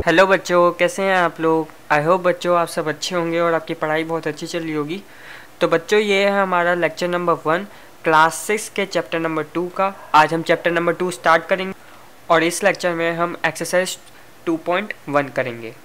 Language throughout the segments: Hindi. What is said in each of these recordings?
हेलो बच्चों, कैसे हैं आप लोग। आई होप बच्चों आप सब अच्छे होंगे और आपकी पढ़ाई बहुत अच्छी चल रही होगी। तो बच्चों ये है हमारा लेक्चर नंबर 1 क्लास 6 के चैप्टर नंबर 2 का। आज हम चैप्टर नंबर 2 स्टार्ट करेंगे और इस लेक्चर में हम एक्सरसाइज 2.1 करेंगे।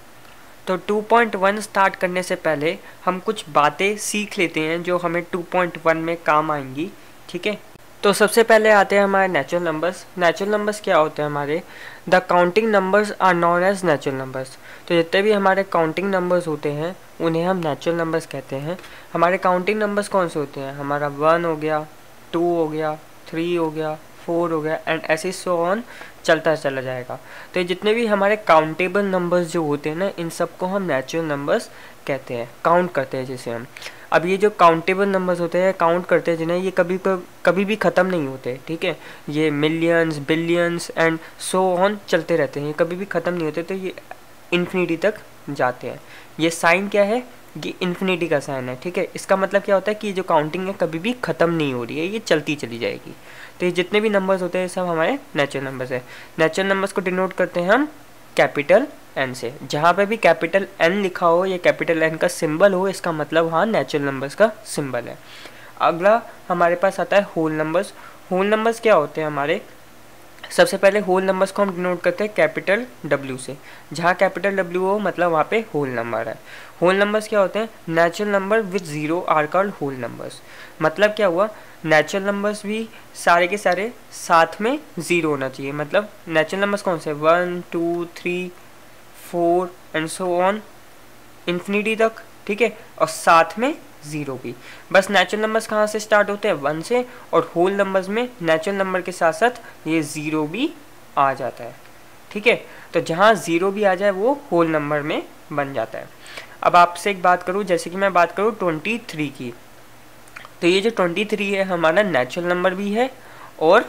तो 2.1 स्टार्ट करने से पहले हम कुछ बातें सीख लेते हैं जो हमें 2.1 में काम आएंगी। ठीक है, तो सबसे पहले आते हैं हमारे नेचुरल नंबर्स। नेचुरल नंबर्स क्या होते हैं हमारे? The counting numbers are known as natural numbers. तो जितने भी हमारे काउंटिंग नंबर्स होते हैं उन्हें हम नेचुरल नंबर्स कहते हैं। हमारे काउंटिंग नंबर्स कौन से होते हैं? हमारा 1 हो गया, 2 हो गया, 3 हो गया, 4 हो गया एंड ऐसे सो ऑन चलता चला जाएगा। तो ये जितने भी हमारे काउंटेबल नंबर्स जो होते हैं ना, इन सबको हम नेचुरल नंबर्स कहते हैं, काउंट करते हैं जैसे हम। अब ये जो काउंटेबल नंबर्स होते हैं, काउंट करते हैं जिन्हें, ये कभी भी ख़त्म नहीं होते। ठीक है, ये millions, billions and so on चलते रहते हैं, ये कभी भी ख़त्म नहीं होते। तो ये इन्फिनिटी तक जाते हैं। ये साइन क्या है? ये इन्फिनिटी का साइन है। ठीक है, इसका मतलब क्या होता है कि ये जो काउंटिंग है कभी भी ख़त्म नहीं हो रही है, ये चलती चली जाएगी। तो ये जितने भी नंबर्स होते हैं सब हमारे नेचुरल नंबर्स है। नेचुरल नंबर्स को डिनोट करते हैं हम कैपिटल एन से। जहाँ पे भी कैपिटल एन लिखा हो, ये कैपिटल एन का सिंबल हो, इसका मतलब हाँ नेचुरल नंबर्स का सिंबल है। अगला हमारे पास आता है होल नंबर्स। होल नंबर्स क्या होते हैं हमारे? सबसे पहले होल नंबर्स को हम डिनोट करते हैं कैपिटल डब्ल्यू से। जहाँ कैपिटल डब्ल्यू हो मतलब वहाँ पे होल नंबर है। होल नंबर्स क्या होते हैं? Natural number with zero are called whole numbers. मतलब क्या हुआ? नेचुरल नंबर्स भी सारे के सारे साथ में ज़ीरो होना चाहिए। मतलब नेचुरल नंबर्स कौन से? 1 2 3 4 एंड सो ऑन इन्फिनिटी तक। ठीक है, और साथ में ज़ीरो भी। बस नेचुरल नंबर्स कहाँ से स्टार्ट होते हैं? 1 से, और होल नंबर्स में नेचुरल नंबर के साथ साथ ये ज़ीरो भी आ जाता है। ठीक है, तो जहाँ ज़ीरो भी आ जाए वो होल नंबर में बन जाता है। अब आपसे एक बात करूँ, जैसे कि मैं बात करूँ 23 की, तो ये जो 23 है हमारा नेचुरल नंबर भी है और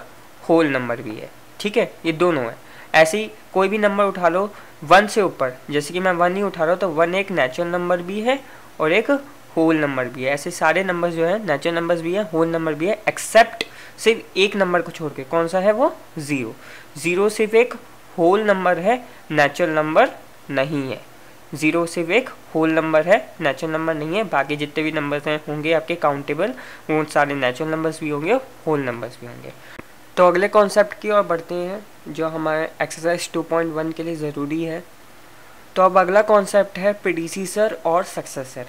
होल नंबर भी है। ठीक है, ये दोनों है। ऐसे ही कोई भी नंबर उठा लो 1 से ऊपर, जैसे कि मैं 1 ही उठा रहा हूँ, तो 1 एक नेचुरल नंबर भी है और एक होल नंबर भी है। ऐसे सारे नंबर्स जो है नेचुरल नंबर्स भी है, होल नंबर भी है, एक्सेप्ट सिर्फ एक नंबर को छोड़ के। कौन सा है वो? ज़ीरो। ज़ीरो सिर्फ एक होल नंबर है, नेचुरल नंबर नहीं है। ज़ीरो सिर्फ एक होल नंबर है, नेचुरल नंबर नहीं है। बाकी जितने भी नंबर्स हैं होंगे आपके काउंटेबल, वो सारे नेचुरल नंबर्स भी होंगे, होल नंबर्स भी होंगे। तो अगले कॉन्सेप्ट की ओर बढ़ते हैं जो हमारे एक्सरसाइज 2.1 के लिए ज़रूरी है। तो अब अगला कॉन्सेप्ट है प्रीडिसीसर और सक्सेसर।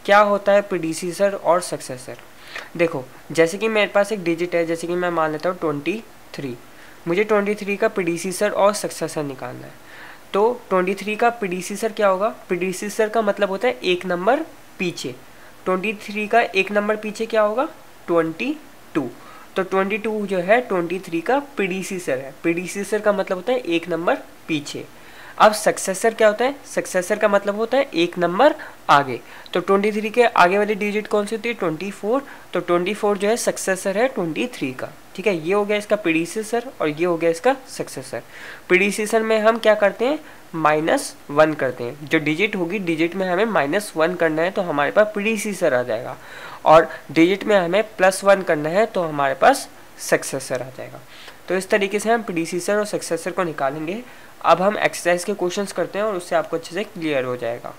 क्या होता है प्रीडिसीसर और सक्सेसर? देखो, जैसे कि मेरे पास एक डिजिट है, जैसे कि मैं मान लेता हूँ 23। मुझे 23 का प्रीडिसीसर और सक्सेसर निकालना है। तो 23 का प्रीडिसीसर क्या होगा? प्रीडिसीसर का मतलब होता है एक नंबर पीछे। 23 का एक नंबर पीछे क्या होगा? 22। तो 22 जो है 23 का प्रीडिसीसर है। प्रीडिसीसर का मतलब होता है एक नंबर पीछे। अब सक्सेसर क्या होता है? सक्सेसर का मतलब होता है एक नंबर आगे। तो 23 के आगे वाली डिजिट कौन सी होती है? 24। तो 24 जो है सक्सेसर है 23 का। ठीक है, ये हो गया इसका प्रीडिसीसर और ये हो गया इसका सक्सेसर। प्रीडिसीसर में हम क्या करते हैं? -1 करते हैं। जो डिजिट होगी, डिजिट में हमें -1 करना है तो हमारे पास प्रीडिसीसर आ जाएगा, और डिजिट में हमें +1 करना है तो हमारे पास सक्सेसर आ जाएगा। तो इस तरीके से हम प्रीडिसीसर और सक्सेसर को निकालेंगे। अब हम एक्सरसाइज के क्वेश्चंस करते हैं और उससे आपको अच्छे से क्लियर हो जाएगा।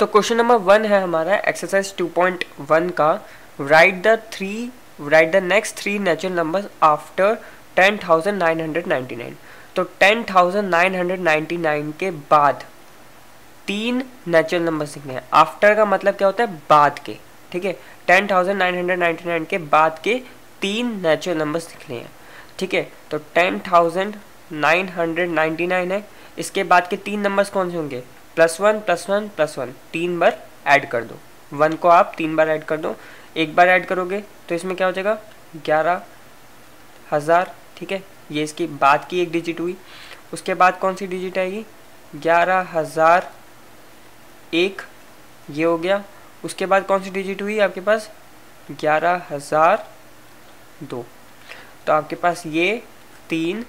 तो क्वेश्चन नंबर 1 है हमारा एक्सरसाइज 2.1 का, right the next 3 natural numbers after 10,999। तो 10,999 के बाद 3 नेचुरल नंबर्स लिखने हैं। आफ्टर का मतलब क्या होता है? बाद के। ठीक है, 10,999 के बाद के 3 नेचुरल नंबर्स लिखने हैं। ठीक है, तो 10,999 है, इसके बाद के 3 नंबर्स कौन से होंगे? +1 +1 +1, 3 बार ऐड कर दो। 1 को आप 3 बार ऐड कर दो। एक बार ऐड करोगे तो इसमें क्या हो जाएगा? 11,000। ठीक है, ये इसकी बाद की एक डिजिट हुई। उसके बाद कौन सी डिजिट आएगी? 11,001, ये हो गया। उसके बाद कौन सी डिजिट हुई आपके पास? 11,002। तो आपके पास ये 3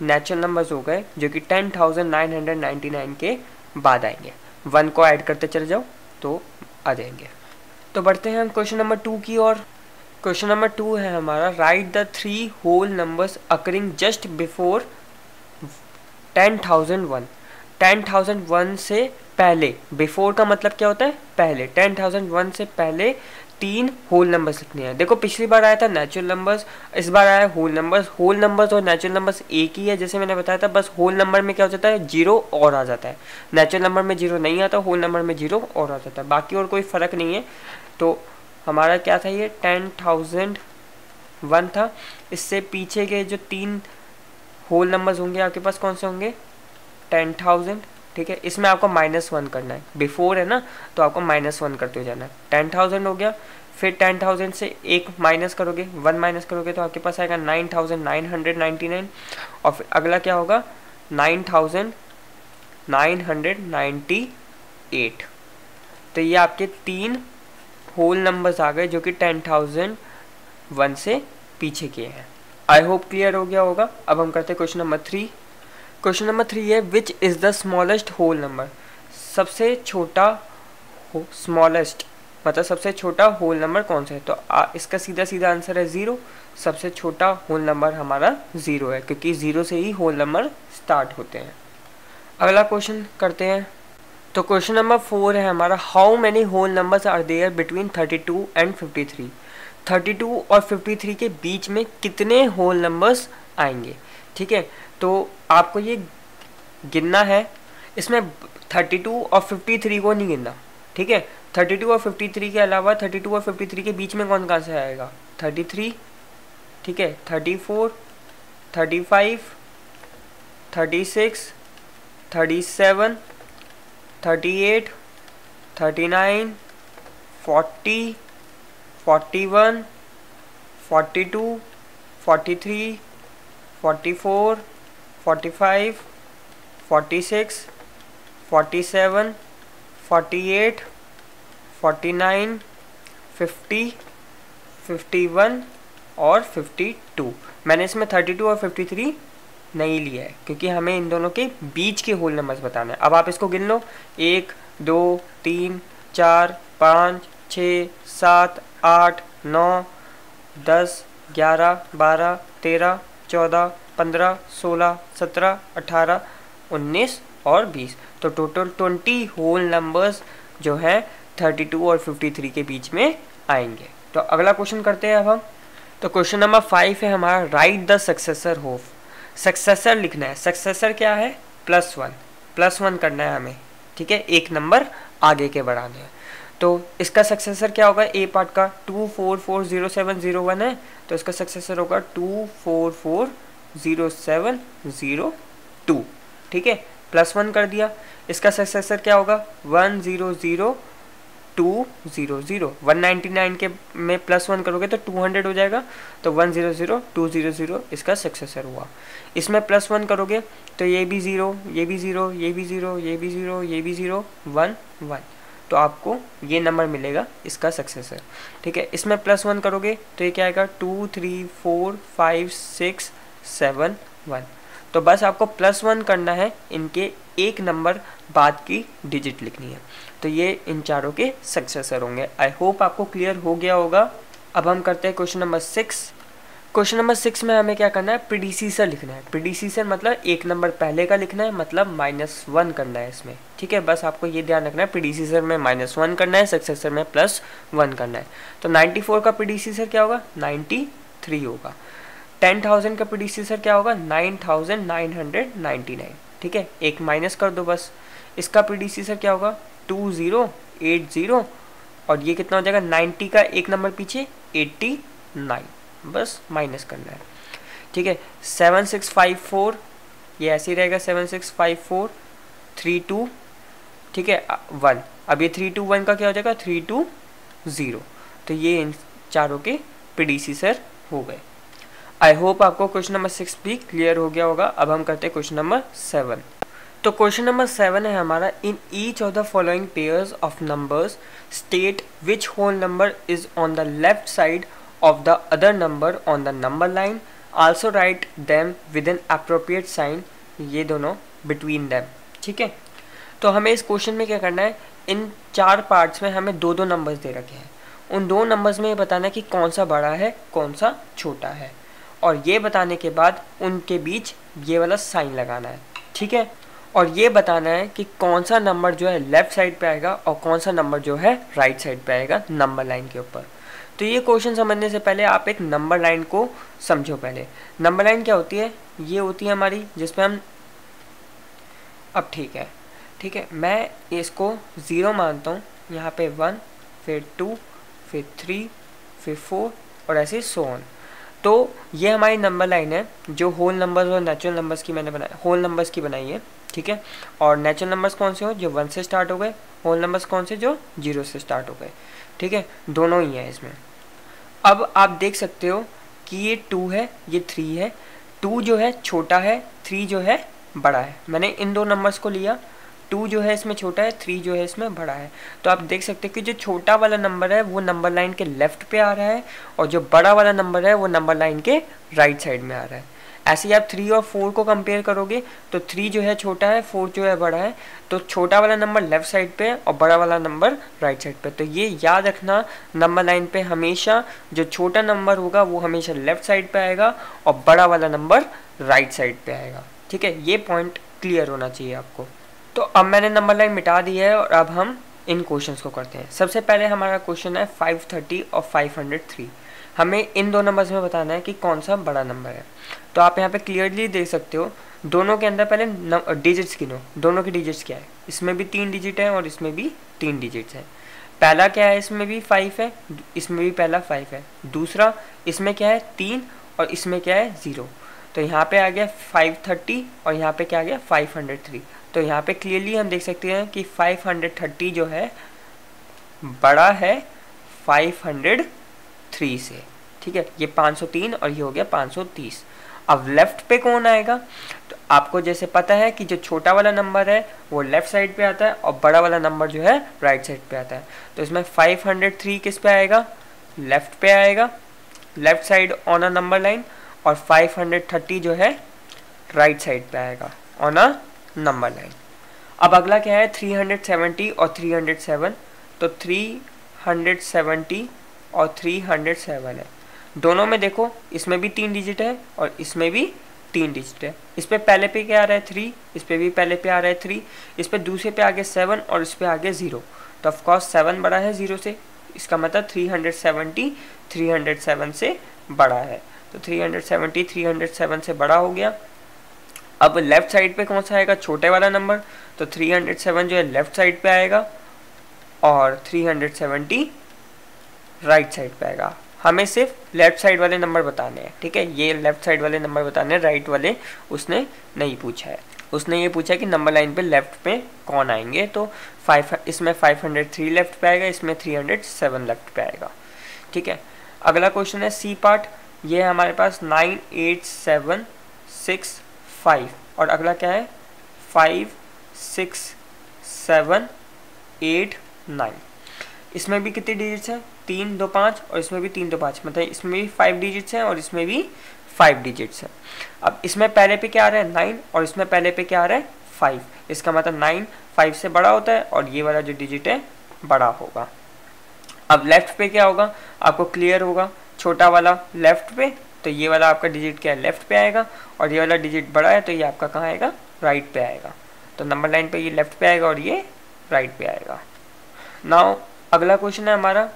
नेचुरल नंबर्स हो गए जो कि 10,999 के बाद आएंगे। 1 को ऐड करते चले जाओ तो आ जाएंगे। तो बढ़ते हैं हम क्वेश्चन नंबर 2 की ओर। क्वेश्चन नंबर 2 है हमारा, right the 3 whole numbers occurring just before 10,001। 10,001 से पहले, बिफोर का मतलब क्या होता है पहले, 10,001 से पहले 3 होल नंबर्स लिखने हैं। देखो पिछली बार आया था नेचुरल नंबर्स, इस बार आया होल नंबर्स। होल नंबर्स और नेचुरल नंबर्स एक ही है, जैसे मैंने बताया था, बस होल नंबर में क्या हो जाता है 0 और आ जाता है। नेचुरल नंबर में 0 नहीं आता, होल नंबर में 0 और आ जाता है, बाकी और कोई फ़र्क नहीं है। तो हमारा क्या था, ये 10,001 था। इससे पीछे के जो 3 होल नंबर्स होंगे आपके पास कौन से होंगे, 10,000, ठीक है। इसमें आपको -1 करना है, बिफोर है ना, तो आपको -1 करते हुए जाना है। 10,000 हो गया, फिर 10,000 से एक माइनस करोगे, 1 माइनस करोगे तो आपके पास आएगा 9,999, और फिर अगला क्या होगा 9,998। तो ये आपके 3 होल नंबर्स आ गए जो कि 10,001 से पीछे के हैं। आई होप क्लियर हो गया होगा। अब हम करते हैं क्वेश्चन नंबर 3। क्वेश्चन नंबर 3 है which is the smallest whole number. सबसे छोटा स्मॉलेस्ट मतलब सबसे छोटा होल नंबर कौन सा है, तो इसका सीधा सीधा आंसर है 0। सबसे छोटा होल नंबर हमारा 0 है, क्योंकि 0 से ही होल नंबर स्टार्ट होते हैं। अगला क्वेश्चन करते हैं। तो क्वेश्चन नंबर 4 है हमारा, how many whole numbers are there between 32 and 53। 32 और 53 के बीच में कितने होल नंबर्स आएंगे, ठीक है। तो आपको ये गिनना है, इसमें 32 और 53 को नहीं गिनना, ठीक है। 32 और 53 के अलावा 32 और 53 के बीच में कौन कहाँ से आएगा, 33, ठीक है, 34, 35, 36, 37, 38, 39, 40, 41, 42, 43, 44, 45, 46, 47, 48, 49, 50, 51 और 52। मैंने इसमें 32 और 53 नहीं लिया है, क्योंकि हमें इन दोनों के बीच के होल नंबर्स बताना है। अब आप इसको गिन लो, 1, 2, 3, 4, 5, 6, 7, 8, 9, 10, 11, 12, 13, 14, 15, 16, 17, 18, 19 और 20। तो टोटल 20 होल नंबर्स जो हैं 32 और 53 के बीच में आएंगे। तो अगला क्वेश्चन करते हैं अब हम। तो क्वेश्चन नंबर 5 है हमारा, right the successor of. Successor लिखना है। सक्सेसर क्या है, +1, +1 करना है हमें, ठीक है, एक नंबर आगे के बढ़ाने हैं। तो इसका सक्सेसर क्या होगा, ए पार्ट का 2440701 है, तो इसका सक्सेसर होगा 2440702, ठीक है, +1 कर दिया। इसका सक्सेसर क्या होगा 100,200, 199 के में +1 करोगे तो 200 हो जाएगा, तो 100,200 इसका सक्सेसर हुआ। इसमें +1 करोगे तो ये भी 0, ये भी 0, ये भी 0, ये भी 0, ये भी 0, 1, 1, तो आपको ये नंबर मिलेगा इसका सक्सेसर, ठीक है। इसमें +1 करोगे तो ये क्या आएगा 2, 3, 4, 5, 6, 7, 1। तो बस आपको +1 करना है, इनके एक नंबर बाद की डिजिट लिखनी है। तो ये इन चारों के सक्सेसर होंगे। आई होप आपको क्लियर हो गया होगा। अब हम करते हैं क्वेश्चन नंबर 6। क्वेश्चन नंबर 6 में हमें क्या करना है, प्रीडिसीसर लिखना है। प्रीडिसीसर मतलब एक नंबर पहले का लिखना है, मतलब -1 करना है इसमें, ठीक है। बस आपको ये ध्यान रखना है, प्रीडिसीसर में -1 करना है, सक्सेसर में +1 करना है। तो 94 का प्रीडिसीसर क्या होगा, 93 होगा। 10,000 का प्रीडिसीसर क्या होगा, 9,999, ठीक है, एक माइनस कर दो बस। इसका प्रीडिसीसर क्या होगा 2080, और ये कितना हो जाएगा 90 का एक नंबर पीछे 89, बस माइनस करना है, ठीक है। 7654 ये ऐसे ही रहेगा, 7654, 32, ठीक है, 1। अब ये 321 का क्या हो जाएगा 320। तो ये इन चारों के प्रीडिसीसर हो गए। आई होप आपको क्वेश्चन नंबर 6 भी क्लियर हो गया होगा। अब हम करते हैं क्वेश्चन नंबर 7। तो क्वेश्चन नंबर 7 है हमारा, in each of the following pairs of numbers state which whole number is on the left side of the other number on the number line, also write them with an appropriate sign, ये दोनों between them, ठीक है। तो हमें इस क्वेश्चन में क्या करना है, इन 4 पार्ट्स में हमें 2-2 नंबर्स दे रखे हैं। उन 2 नंबर्स में ये बताना है कि कौन सा बड़ा है कौन सा छोटा है, और ये बताने के बाद उनके बीच ये वाला साइन लगाना है, ठीक है। और ये बताना है कि कौन सा नंबर जो है लेफ्ट साइड पे आएगा और कौन सा नंबर जो है राइट साइड पे आएगा नंबर लाइन के ऊपर। तो ये क्वेश्चन समझने से पहले आप एक नंबर लाइन को समझो। पहले नंबर लाइन क्या होती है, ये होती है हमारी जिसमें हम, अब ठीक है, मैं इसको 0 मानता हूँ, यहाँ पे 1, फिर 2, फिर 3, फिर 4 और ऐसे सो ऑन। तो ये हमारी नंबर लाइन है जो होल नंबर्स और नेचुरल नंबर्स की मैंने बनाई, होल नंबर्स की बनाई है, ठीक है। और नेचुरल नंबर्स कौन से हो, जो 1 से स्टार्ट हो गए, होल नंबर्स कौन से, जो 0 से स्टार्ट हो गए, ठीक है, दोनों ही हैं इसमें। अब आप देख सकते हो कि ये 2 है, ये 3 है, 2 जो है छोटा है, 3 जो है बड़ा है। मैंने इन दो नंबर्स को लिया, 2 जो है इसमें छोटा है, 3 जो है इसमें बड़ा है। तो आप देख सकते हो कि जो छोटा वाला नंबर है वो नंबर लाइन के लेफ्ट पे आ रहा है और जो बड़ा वाला नंबर है वो नंबर लाइन के राइट साइड में आ रहा है। ऐसे ही आप 3 और 4 को कंपेयर करोगे तो 3 जो है छोटा है, 4 जो है बड़ा है, तो छोटा वाला नंबर लेफ्ट साइड पे और बड़ा वाला नंबर राइट साइड पे। तो ये याद रखना, नंबर लाइन पे हमेशा जो छोटा नंबर होगा वो हमेशा लेफ्ट साइड पे आएगा और बड़ा वाला नंबर राइट साइड पे आएगा, ठीक है। ये पॉइंट क्लियर होना चाहिए आपको। तो अब मैंने नंबर लाइन मिटा दी है और अब हम इन क्वेश्चंस को करते हैं। सबसे पहले हमारा क्वेश्चन है 530 और 503। हमें इन दो नंबर्स में बताना है कि कौन सा बड़ा नंबर है। तो आप यहाँ पे क्लियरली देख सकते हो, दोनों के अंदर पहले डिजिट्स गिनो, दोनों के डिजिट्स क्या है, इसमें भी 3 डिजिट है और इसमें भी 3 डिजिट्स है। पहला क्या है, इसमें भी 5 है, इसमें भी पहला 5 है। दूसरा इसमें क्या है, 3 और इसमें क्या है 0। तो यहाँ पे आ गया 530 और यहाँ पे क्या आ गया 503। तो यहाँ पे क्लियरली हम देख सकते हैं कि 530 जो है बड़ा है 503 से, ठीक है। ये 503 और ये हो गया 530। अब लेफ्ट पे कौन आएगा, तो आपको जैसे पता है कि जो छोटा वाला नंबर है वो लेफ्ट साइड पे आता है और बड़ा वाला नंबर जो है राइट साइड पे आता है। तो इसमें 503 किस पे आएगा, लेफ्ट पे आएगा, left side on a number line, और 530 जो है राइट साइड पे आएगा ऑन अ नंबर लाइन। अब अगला क्या है 370 और 307। तो 370 और 307 है, दोनों में देखो इसमें भी 3 डिजिट है और इसमें भी 3 डिजिट है। इस पे पहले पे क्या आ रहा है 3, इस पे भी पहले पे आ रहा है 3, इस पे दूसरे पे आगे 7 और इस पे आगे 0। तो ऑफकोर्स 7 बड़ा है 0 से, इसका मतलब 370 307 से बड़ा है। तो 370 307 से बड़ा हो गया। अब लेफ्ट साइड पे कौन सा आएगा, छोटे वाला नंबर, तो 307 जो है लेफ्ट साइड पे आएगा और 370 राइट साइड पे आएगा। हमें सिर्फ लेफ्ट साइड वाले नंबर बताने हैं, ठीक है। ये लेफ्ट साइड वाले नंबर बताने हैं, राइट वाले उसने नहीं पूछा है। उसने ये पूछा कि नंबर लाइन पे लेफ्ट पे कौन आएंगे। तो इसमें 503 लेफ्ट पे आएगा, इसमें 307 लेफ्ट पे आएगा, ठीक है। अगला क्वेश्चन है सी पार्ट। ये है हमारे पास 9 8 7 6 5 और अगला क्या है 5 6 7 8 9। इसमें भी कितने डिजिट्स हैं, 3 2 5 और इसमें भी 3 2 5, मतलब इसमें भी 5 डिजिट्स हैं और इसमें भी 5 डिजिट्स हैं। अब इसमें पहले पे क्या आ रहा है 9 और इसमें पहले पे क्या आ रहा है 5। इसका मतलब 9 5 से बड़ा होता है और ये वाला जो डिजिट है बड़ा होगा। अब लेफ्ट पे क्या होगा, आपको क्लियर होगा, छोटा वाला लेफ्ट पे, तो ये वाला आपका डिजिट क्या है लेफ्ट पे आएगा और ये वाला डिजिट बड़ा है तो ये आपका कहाँ आएगा, राइट पे आएगा। तो नंबर लाइन पे ये लेफ्ट पे आएगा और ये राइट पे आएगा। नाउ अगला क्वेश्चन है हमारा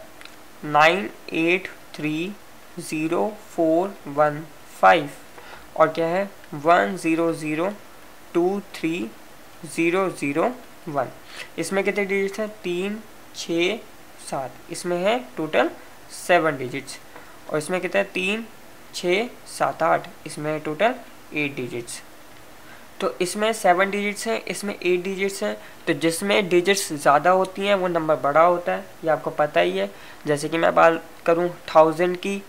9 8 3 0 4 1 5 और क्या है 1 0 0 2 3 0 0 1। इसमें कितने डिजिट्स हैं, 3 6 7, इसमें है टोटल 7 डिजिट्स और इसमें कितना है 3 6 7 8, इसमें है टोटल 8 डिजिट्स। तो इसमें 7 डिजिट्स हैं, इसमें 8 डिजिट्स हैं। तो जिसमें डिजिट्स ज़्यादा होती हैं वो नंबर बड़ा होता है, ये आपको पता ही है। जैसे कि मैं बात करूँ 1000 की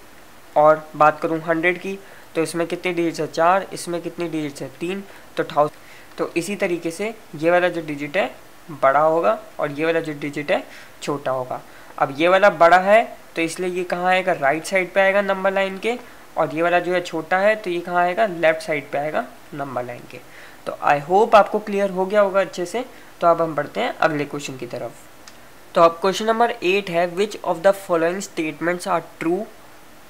और बात करूँ 100 की, तो इसमें कितने डिजिट्स हैं 4, इसमें कितनी डिजिट्स हैं 3, तो 1000। तो इसी तरीके से ये वाला जो डिजिट है बड़ा होगा और ये वाला जो डिजिट है छोटा होगा। अब ये वाला बड़ा है तो इसलिए ये कहाँ आएगा, राइट साइड पे आएगा नंबर लाइन के, और ये वाला जो है छोटा है तो ये कहाँ आएगा, लेफ्ट साइड पे आएगा नंबर लाइन के। तो आई होप आपको क्लियर हो गया होगा अच्छे से। तो अब हम बढ़ते हैं अगले क्वेश्चन की तरफ। तो अब क्वेश्चन नंबर 8 है which of the following statements are true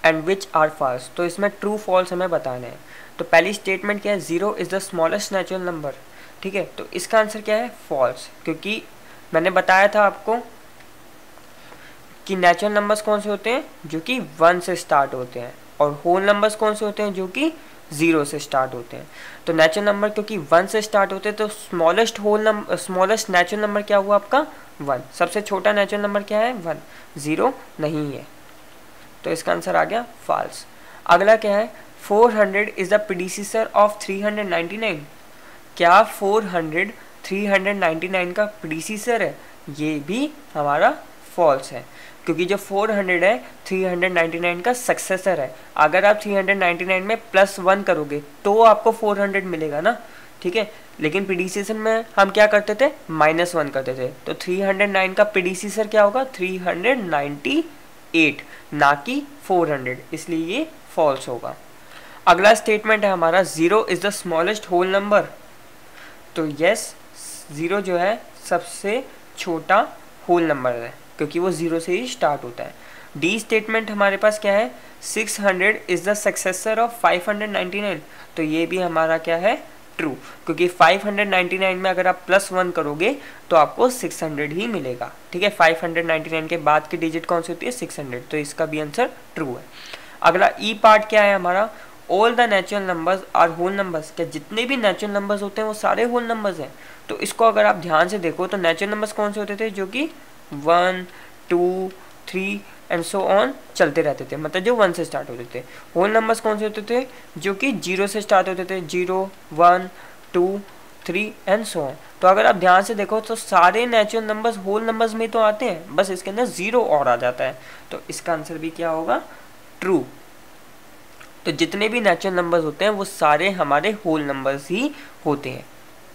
and which are false. तो इसमें ट्रू फॉल्स हमें बताना है। तो पहली स्टेटमेंट क्या है, 0 is the smallest natural number. ठीक है, तो इसका आंसर क्या है, फॉल्स, क्योंकि मैंने बताया था आपको कि नेचुरल नंबर्स कौन से होते हैं जो कि 1 से स्टार्ट होते हैं, और होल नंबर्स कौन से होते हैं जो कि 0 से स्टार्ट होते हैं। तो नेचुरल नंबर क्योंकि 1 से स्टार्ट होते हैं तो स्मॉलेस्ट नेचुरल नंबर क्या हुआ आपका 1, सबसे छोटा नेचुरल नंबर क्या है 1, 0 नहीं है, तो इसका आंसर आ गया फॉल्स। अगला क्या है, 400 इज द प्रीडिसेसर ऑफ 399। क्या 400 399 का प्रीडिसेसर है, ये भी हमारा फॉल्स है, क्योंकि जो 400 है 399 का सक्सेसर है। अगर आप 399 में +1 करोगे तो आपको 400 मिलेगा ना, ठीक है, लेकिन प्रीडिसेसर में हम क्या करते थे, -1 करते थे, तो 309 का प्रीडिसेसर क्या होगा 398, ना कि 400, इसलिए ये फॉल्स होगा। अगला स्टेटमेंट है हमारा, 0 is the smallest whole number. तो यस, 0 जो है सबसे छोटा होल नंबर है, क्योंकि वो 0 से ही स्टार्ट होता है। डी स्टेटमेंट हमारे पास क्या है, 600 इज द सक्सेसर ऑफ 599। तो ये भी हमारा क्या है, ट्रू, क्योंकि 599 में अगर आप +1 करोगे तो आपको 600 ही मिलेगा, ठीक है। 599 के बाद की डिजिट कौन सी होती है 600, तो इसका भी आंसर ट्रू है। अगला ई पार्ट क्या है हमारा, all the natural numbers are whole numbers. क्या जितने भी नेचुरल नंबर्स होते हैं वो सारे होल नंबर्स हैं। तो इसको अगर आप ध्यान से देखो तो नेचुरल नंबर्स कौन से होते थे, जो कि 1 2 3 एंड सो ऑन चलते रहते थे, मतलब जो 1 से स्टार्ट होते थे। होल नंबर्स कौन से होते थे, जो कि 0 से स्टार्ट होते थे, 0 1 2 3 एंड सो ऑन। तो अगर आप ध्यान से देखो तो सारे नेचुरल नंबर्स होल नंबर्स में तो आते हैं, बस इसके अंदर 0 और आ जाता है, तो इसका आंसर भी क्या होगा, ट्रू। तो जितने भी नेचुरल नंबर्स होते हैं वो सारे हमारे होल नंबर्स ही होते हैं,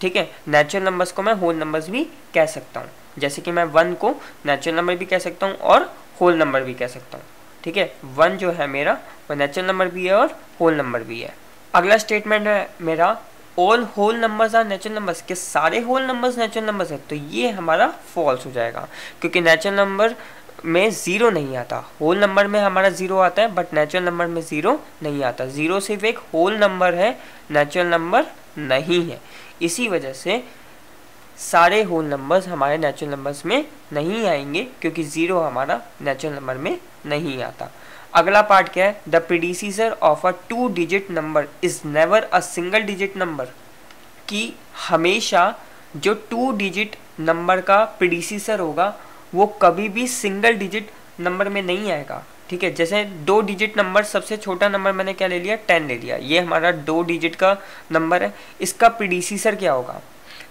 ठीक है। नेचुरल नंबर्स को मैं होल नंबर्स भी कह सकता हूँ, जैसे कि मैं 1 को नेचुरल नंबर भी कह सकता हूँ और होल नंबर भी कह सकता हूँ, ठीक है। 1 जो है मेरा वो नेचुरल नंबर भी है और होल नंबर भी है। अगला स्टेटमेंट है मेरा, all whole numbers are natural numbers. के सारे होल नंबर्स नेचुरल नंबर्स है, तो ये हमारा फॉल्स हो जाएगा, क्योंकि नेचुरल नंबर में 0 नहीं आता। होल नंबर में हमारा 0 आता है, बट नेचुरल नंबर में 0 नहीं आता। 0 सिर्फ एक होल नंबर है, नेचुरल नंबर नहीं है। इसी वजह से सारे होल नंबर्स हमारे नेचुरल नंबर्स में नहीं आएंगे, क्योंकि 0 हमारा नेचुरल नंबर में नहीं आता। अगला पार्ट क्या है, the predecessor of a 2 digit number is never a single digit number. कि हमेशा जो 2 डिजिट नंबर का प्रीडिसेसर होगा वो कभी भी सिंगल डिजिट नंबर में नहीं आएगा, ठीक है। जैसे 2 डिजिट नंबर, सबसे छोटा नंबर मैंने क्या ले लिया, 10 ले लिया, ये हमारा 2 डिजिट का नंबर है। इसका प्रीडिसेसर क्या होगा,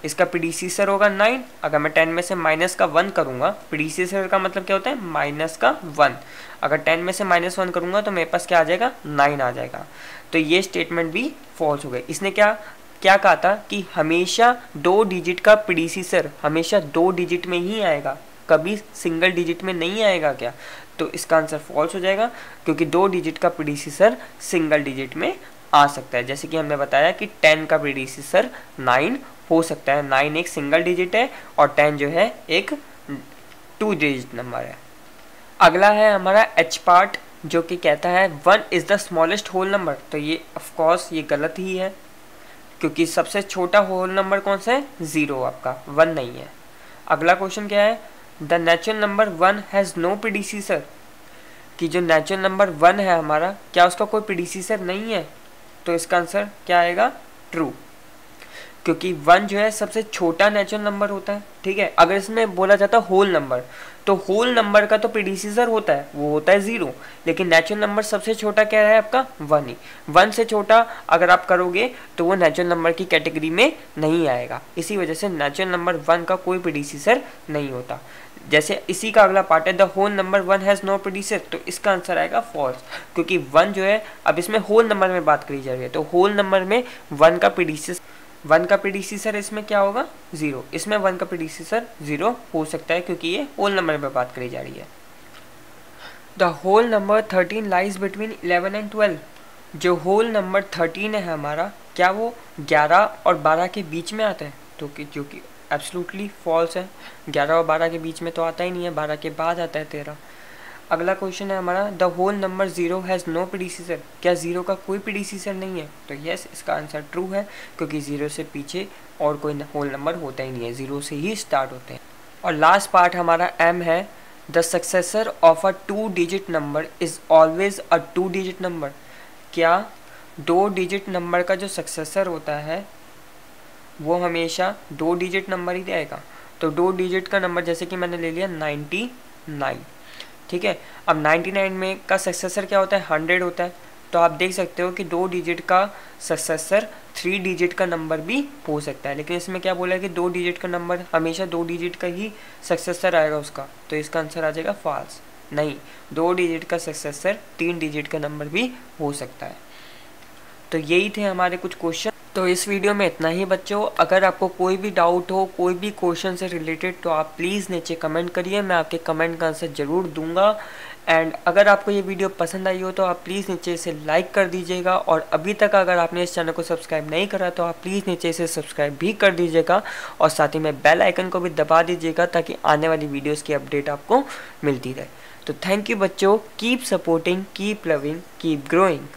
इसका प्रीडिसेसर होगा 9। अगर मैं 10 में से -1 करूंगा, प्रीडिसेसर का मतलब क्या होता है -1, अगर 10 में से -1 करूंगा तो मेरे पास क्या आ जाएगा 9 आ जाएगा। तो ये स्टेटमेंट भी फॉल्स हो गई। इसने क्या कहा था कि हमेशा 2 डिजिट का प्रीडिसेसर हमेशा 2 डिजिट में ही आएगा, कभी सिंगल डिजिट में नहीं आएगा क्या, तो इसका आंसर फॉल्स हो जाएगा, क्योंकि 2 डिजिट का प्रीडिसेसर सिंगल डिजिट में आ सकता है। जैसे कि हमने बताया कि 10 का प्रीडिसेसर 9 हो सकता है, 9 एक सिंगल डिजिट है और 10 जो है एक 2 डिजिट नंबर है। अगला है हमारा एच पार्ट, जो कि कहता है 1 is the smallest whole number. तो ये ऑफकोर्स ये गलत ही है, क्योंकि सबसे छोटा होल नंबर कौन सा है 0, आपका 1 नहीं है। अगला क्वेश्चन क्या है, the natural number 1 has no predecessor. कि जो नेचुरल नंबर 1 है हमारा, क्या उसका कोई प्रीडिसेसर नहीं है, तो इसका आंसर क्या आएगा, ट्रू, क्योंकि 1 जो है सबसे छोटा नेचुरल नंबर होता है, ठीक है। अगर इसमें बोला जाता है होल नंबर, तो होल नंबर का तो प्रीडिसेसर होता है, वो होता है 0, लेकिन नेचुरल नंबर सबसे छोटा क्या है आपका 1 ही। 1 से छोटा अगर आप करोगे तो वो नेचुरल नंबर की कैटेगरी में नहीं आएगा, इसी वजह से नेचुरल नंबर 1 का कोई प्रीडिसेसर नहीं होता। जैसे इसी का अगला पार्ट है, the whole number 1 has no predecessor, तो इसका आंसर आएगा फॉल्स, क्योंकि 1 जो है, अब इसमें होल नंबर में बात करी जा रही है, तो होल नंबर में 1 का प्रीडिसेसर इसमें क्या होगा 0, इसमें 1 का प्रीडिसेसर 0 हो सकता है, क्योंकि ये होल नंबर में बात करी जा रही है। The whole number 13 lies between 11 and 12। जो होल नंबर 13 है हमारा, क्या वो 11 और 12 के बीच में आता है, तो जो कि एब्सोल्युटली फॉल्स है। 11 और 12 के बीच में तो आता ही नहीं है, 12 के बाद आता है 13। अगला क्वेश्चन है हमारा, the whole number 0 has no predecessor, क्या 0 का कोई प्रीडिसीजर नहीं है? तो यस, इसका आंसर ट्रू है, क्योंकि 0 से पीछे और कोई होल नंबर होता ही नहीं है, 0 से ही स्टार्ट होते हैं। और लास्ट पार्ट हमारा एम है, the successor of a 2 digit number is always a 2 digit number, क्या 2 डिजिट नंबर का जो सक्सेसर होता है वो हमेशा 2 डिजिट नंबर ही रहेगा? तो 2 डिजिट का नंबर जैसे कि मैंने ले लिया 99, ठीक है। अब 99 में का सक्सेसर क्या होता है? 100 होता है। तो आप देख सकते हो कि 2 डिजिट का सक्सेसर 3 डिजिट का नंबर भी हो सकता है, लेकिन इसमें क्या बोला है कि 2 डिजिट का नंबर हमेशा 2 डिजिट का ही सक्सेसर आएगा उसका, तो इसका आंसर आ जाएगा फॉल्स। नहीं, 2 डिजिट का सक्सेसर 3 डिजिट का नंबर भी हो सकता है। तो यही थे हमारे कुछ क्वेश्चन। तो इस वीडियो में इतना ही बच्चों। अगर आपको कोई भी डाउट हो, कोई भी क्वेश्चन से रिलेटेड, तो आप प्लीज़ नीचे कमेंट करिए, मैं आपके कमेंट का आंसर ज़रूर दूंगा। एंड अगर आपको ये वीडियो पसंद आई हो तो आप प्लीज़ नीचे इसे लाइक कर दीजिएगा, और अभी तक अगर आपने इस चैनल को सब्सक्राइब नहीं करा तो आप प्लीज़ नीचे इसे सब्सक्राइब भी कर दीजिएगा, और साथ ही में बेल आइकन को भी दबा दीजिएगा, ताकि आने वाली वीडियोज़ की अपडेट आपको मिलती रहे। तो थैंक यू बच्चों, keep supporting, keep loving, keep growing.